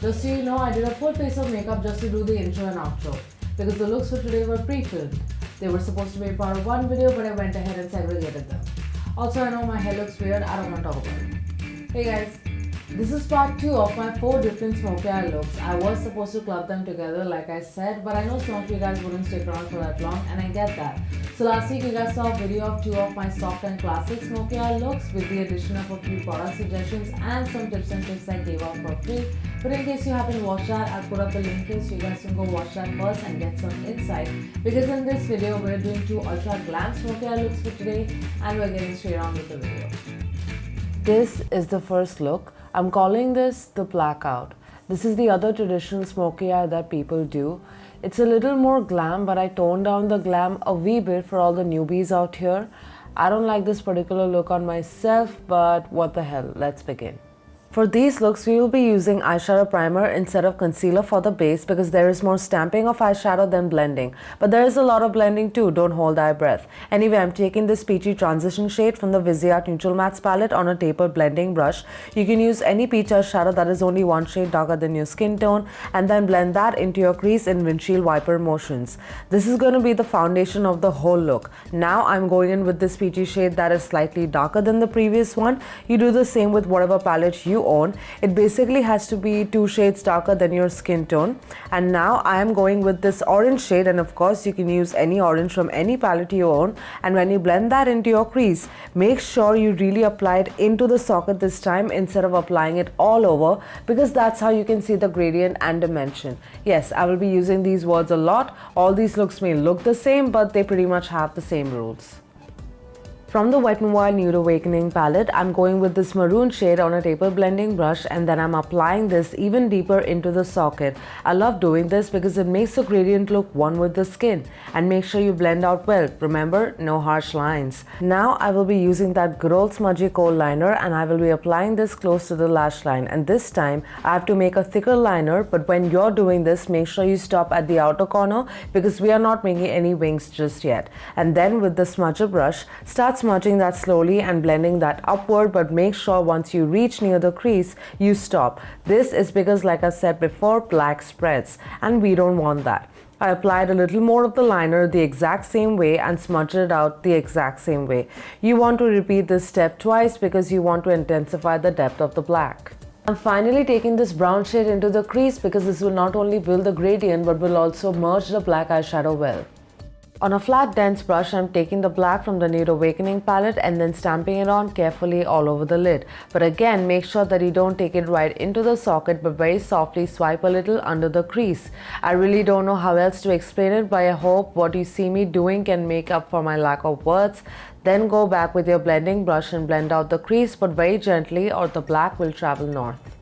Just so you know, I did a full face of makeup just to do the intro and outro because the looks for today were pre-filmed. They were supposed to be part of one video, but I went ahead and segregated them. Also, I know my hair looks weird, I don't want to talk about it. Hey guys, this is part 2 of my 4 different smoky eye looks. I was supposed to club them together like I said, but I know some of you guys wouldn't stick around for that long and I get that. So last week you guys saw a video of 2 of my soft and classic smoky eye looks with the addition of a few product suggestions and some tips and tricks I gave out for free. But in case you haven't watched that, I'll put up the link here so you guys can go watch that first and get some insight. Because in this video, we're doing 2 ultra glam smoky eye looks for today and we're getting straight on with the video. This is the first look. I'm calling this the Blackout. This is the other traditional smoky eye that people do. It's a little more glam, but I toned down the glam a wee bit for all the newbies out here. I don't like this particular look on myself, but what the hell, let's begin. For these looks, we will be using eyeshadow primer instead of concealer for the base because there is more stamping of eyeshadow than blending. But there is a lot of blending too, don't hold thy breath. Anyway, I'm taking this peachy transition shade from the Viseart Neutral Mattes palette on a tapered blending brush. You can use any peach eyeshadow that is only one shade darker than your skin tone and then blend that into your crease in windshield wiper motions. This is going to be the foundation of the whole look. Now I'm going in with this peachy shade that is slightly darker than the previous one. You do the same with whatever palette you own. It basically has to be 2 shades darker than your skin tone. And now I am going with this orange shade, and of course you can use any orange from any palette you own. And when you blend that into your crease, make sure you really apply it into the socket this time instead of applying it all over, because that's how you can see the gradient and dimension. Yes, I will be using these words a lot. All these looks may look the same, but they pretty much have the same rules. From the Wet n Wild Nude Awakening palette, I'm going with this maroon shade on a taper blending brush and then I'm applying this even deeper into the socket. I love doing this because it makes the gradient look one with the skin. And make sure you blend out well. Remember, no harsh lines. Now I will be using that good old smudgy Kohl liner and I will be applying this close to the lash line. And this time, I have to make a thicker liner, but when you're doing this, make sure you stop at the outer corner because we are not making any wings just yet. And then with the smudger brush, start smudging that slowly and blending that upward, but make sure once you reach near the crease, you stop. This is because, like I said before, black spreads and we don't want that. I applied a little more of the liner the exact same way and smudged it out the exact same way. You want to repeat this step twice because you want to intensify the depth of the black. I'm finally taking this brown shade into the crease because this will not only build the gradient but will also merge the black eyeshadow well. On a flat dense brush, I'm taking the black from the Nude Awakening palette and then stamping it on carefully all over the lid. But again, make sure that you don't take it right into the socket but very softly swipe a little under the crease. I really don't know how else to explain it, but I hope what you see me doing can make up for my lack of words. Then go back with your blending brush and blend out the crease, but very gently or the black will travel north.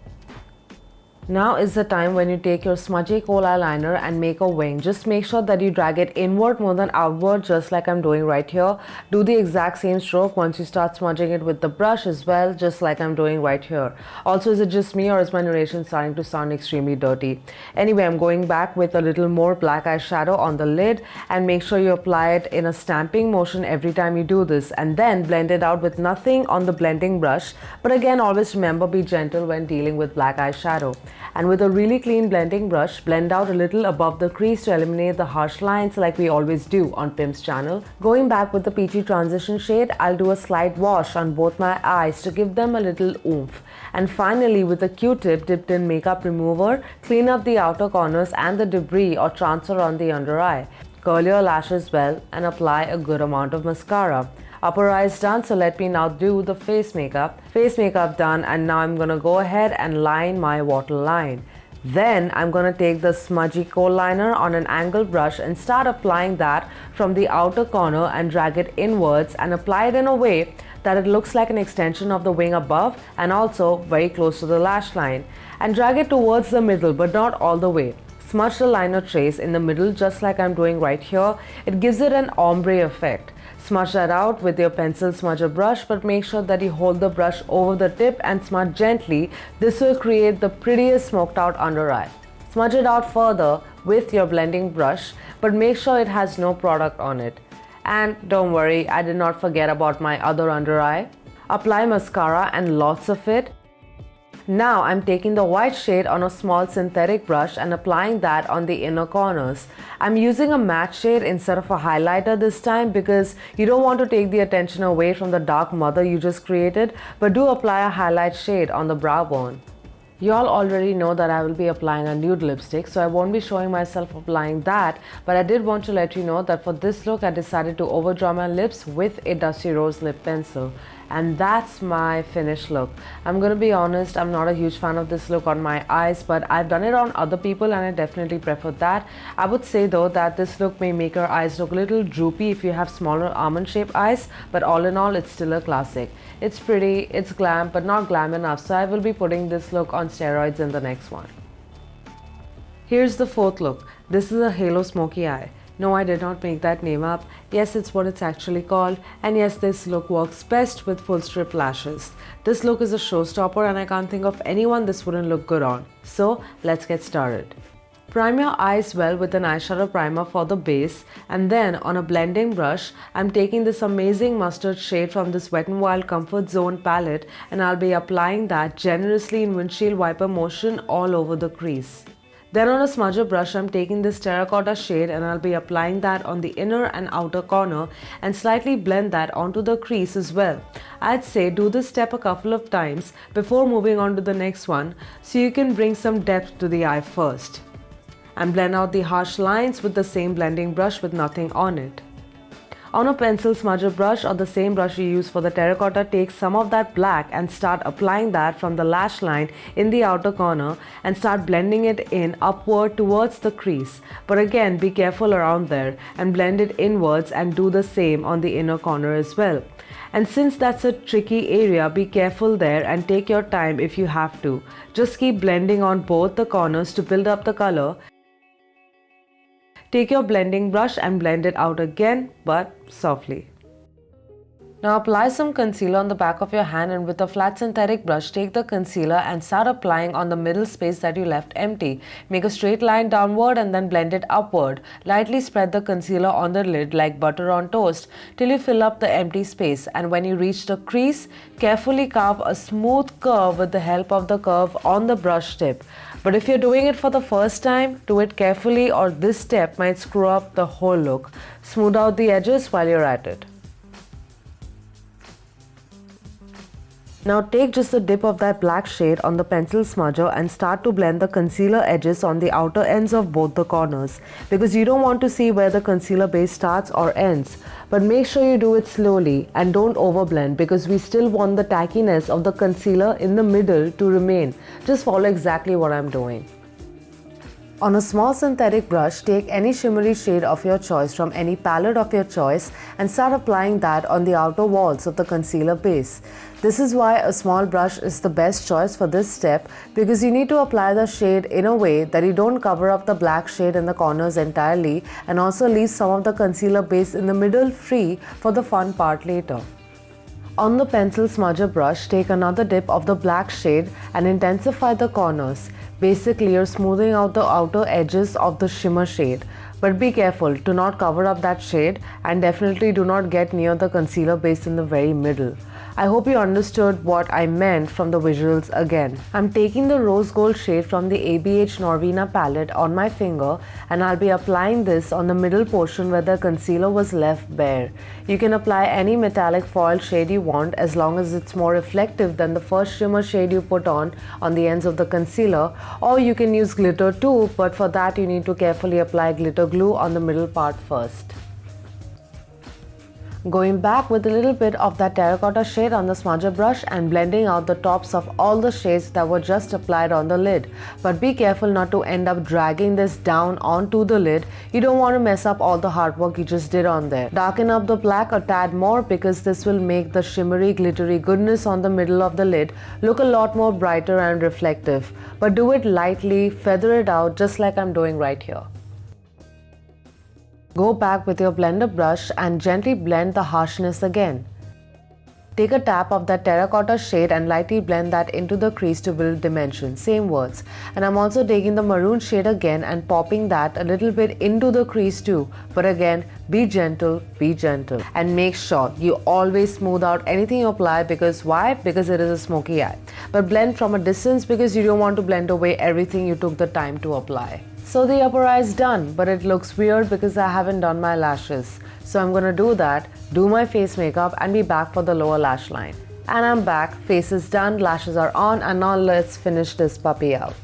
Now is the time when you take your smudgy Kohl eyeliner and make a wing. Just make sure that you drag it inward more than outward, just like I'm doing right here. Do the exact same stroke once you start smudging it with the brush as well, just like I'm doing right here. Also, is it just me or is my narration starting to sound extremely dirty? Anyway, I'm going back with a little more black eyeshadow on the lid and make sure you apply it in a stamping motion every time you do this and then blend it out with nothing on the blending brush. But again, always remember, be gentle when dealing with black eyeshadow. And with a really clean blending brush, blend out a little above the crease to eliminate the harsh lines like we always do on Pim's channel. Going back with the peachy transition shade, I'll do a slight wash on both my eyes to give them a little oomph. And finally, with a Q-tip dipped in makeup remover, clean up the outer corners and the debris or transfer on the under eye. Curl your lashes well and apply a good amount of mascara. Upper eyes done, so let me now do the face makeup. Face makeup done, and now I'm gonna go ahead and line my waterline. Then I'm gonna take the smudgy Kohl liner on an angled brush and start applying that from the outer corner and drag it inwards and apply it in a way that it looks like an extension of the wing above and also very close to the lash line. And drag it towards the middle, but not all the way. Smudge the liner trace in the middle just like I'm doing right here. It gives it an ombre effect. Smudge that out with your pencil smudger brush, but make sure that you hold the brush over the tip and smudge gently. This will create the prettiest smoked out under eye. Smudge it out further with your blending brush, but make sure it has no product on it. And don't worry, I did not forget about my other under eye. Apply mascara and lots of it. Now I'm taking the white shade on a small synthetic brush and applying that on the inner corners. I'm using a matte shade instead of a highlighter this time because you don't want to take the attention away from the dark mother you just created, but do apply a highlight shade on the brow bone. You all already know that I will be applying a nude lipstick, so I won't be showing myself applying that, but I did want to let you know that for this look I decided to overdraw my lips with a dusty rose lip pencil. And that's my finished look. I'm gonna be honest, I'm not a huge fan of this look on my eyes, but I've done it on other people and I definitely prefer that. I would say though that this look may make your eyes look a little droopy if you have smaller almond shaped eyes, but all in all it's still a classic. It's pretty, it's glam, but not glam enough, so I will be putting this look on steroids in the next one. Here's the fourth look. This is a halo smoky eye. No, I did not make that name up. Yes, it's what it's actually called. And yes, this look works best with full strip lashes. This look is a showstopper and I can't think of anyone this wouldn't look good on. So, let's get started. Prime your eyes well with an eyeshadow primer for the base, and then on a blending brush, I'm taking this amazing mustard shade from this Wet n Wild Comfort Zone palette and I'll be applying that generously in windshield wiper motion all over the crease. Then on a smudger brush, I'm taking this terracotta shade and I'll be applying that on the inner and outer corner and slightly blend that onto the crease as well. I'd say do this step a couple of times before moving on to the next one so you can bring some depth to the eye first. And blend out the harsh lines with the same blending brush with nothing on it. On a pencil smudger brush or the same brush you use for the terracotta, take some of that black and start applying that from the lash line in the outer corner and start blending it in upward towards the crease. But again, be careful around there and blend it inwards and do the same on the inner corner as well. And since that's a tricky area, be careful there and take your time if you have to. Just keep blending on both the corners to build up the color. Take your blending brush and blend it out again, but softly. Now apply some concealer on the back of your hand and with a flat synthetic brush, take the concealer and start applying on the middle space that you left empty. Make a straight line downward and then blend it upward. Lightly spread the concealer on the lid like butter on toast till you fill up the empty space, and when you reach the crease, carefully carve a smooth curve with the help of the curve on the brush tip. But if you're doing it for the first time, do it carefully or this step might screw up the whole look. Smooth out the edges while you're at it. Now take just a dip of that black shade on the pencil smudger and start to blend the concealer edges on the outer ends of both the corners, because you don't want to see where the concealer base starts or ends. But make sure you do it slowly and don't overblend, because we still want the tackiness of the concealer in the middle to remain. Just follow exactly what I'm doing. On a small synthetic brush, take any shimmery shade of your choice from any palette of your choice and start applying that on the outer walls of the concealer base. This is why a small brush is the best choice for this step, because you need to apply the shade in a way that you don't cover up the black shade in the corners entirely and also leave some of the concealer base in the middle free for the fun part later. On the pencil smudger brush, take another dip of the black shade and intensify the corners. Basically, you're smoothing out the outer edges of the shimmer shade. But be careful to not cover up that shade, and definitely do not get near the concealer base in the very middle. I hope you understood what I meant from the visuals again. I'm taking the rose gold shade from the ABH Norvina palette on my finger and I'll be applying this on the middle portion where the concealer was left bare. You can apply any metallic foil shade you want as long as it's more reflective than the first shimmer shade you put on the ends of the concealer, or you can use glitter too, but for that you need to carefully apply glitter glue on the middle part first. Going back with a little bit of that terracotta shade on the smudger brush and blending out the tops of all the shades that were just applied on the lid. But be careful not to end up dragging this down onto the lid. You don't want to mess up all the hard work you just did on there. Darken up the black a tad more, because this will make the shimmery glittery goodness on the middle of the lid look a lot more brighter and reflective. But do it lightly, feather it out just like I'm doing right here. Go back with your blender brush and gently blend the harshness again. Take a tap of that terracotta shade and lightly blend that into the crease to build dimension. Same words. And I'm also taking the maroon shade again and popping that a little bit into the crease too. But again, be gentle, and make sure you always smooth out anything you apply. Because why? Because it is a smoky eye. But blend from a distance because you don't want to blend away everything you took the time to apply. So the upper eye is done, but it looks weird because I haven't done my lashes. So I'm gonna do that, do my face makeup and be back for the lower lash line. And I'm back, face is done, lashes are on, and now let's finish this puppy out.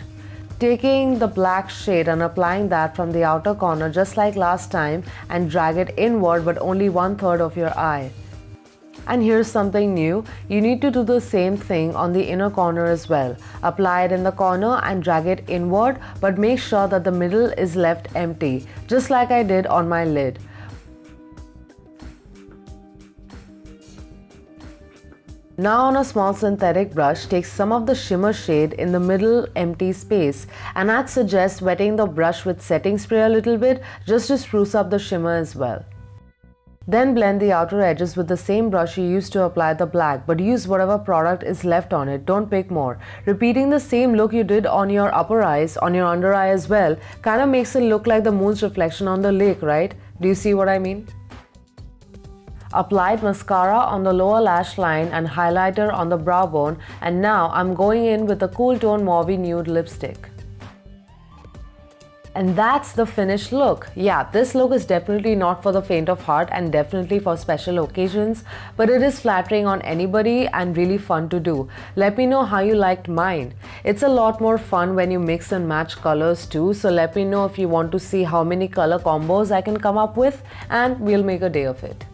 Taking the black shade and applying that from the outer corner just like last time and drag it inward but only 1/3 of your eye. And here's something new, you need to do the same thing on the inner corner as well. Apply it in the corner and drag it inward, but make sure that the middle is left empty, just like I did on my lid. Now on a small synthetic brush, take some of the shimmer shade in the middle empty space, and I'd suggest wetting the brush with setting spray a little bit just to spruce up the shimmer as well. Then blend the outer edges with the same brush you used to apply the black, but use whatever product is left on it, don't pick more. Repeating the same look you did on your upper eyes, on your under eye as well, kinda makes it look like the moon's reflection on the lake, right? Do you see what I mean? Applied mascara on the lower lash line and highlighter on the brow bone, and now I'm going in with a cool tone mauve nude lipstick. And that's the finished look. Yeah, this look is definitely not for the faint of heart and definitely for special occasions, but it is flattering on anybody and really fun to do. Let me know how you liked mine. It's a lot more fun when you mix and match colors too, so let me know if you want to see how many color combos I can come up with, and we'll make a day of it.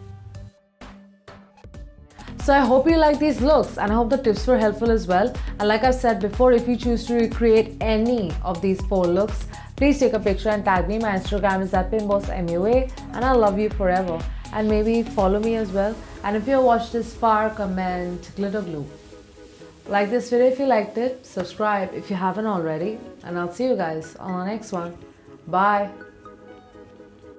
So I hope you like these looks and I hope the tips were helpful as well. And like I've said before, if you choose to recreate any of these 4 looks, please take a picture and tag me. My Instagram is @pinbossmua, and I love you forever. And maybe follow me as well. And if you watched this far, comment glitter glue. Like this video if you liked it, subscribe if you haven't already, and I'll see you guys on the next one. Bye.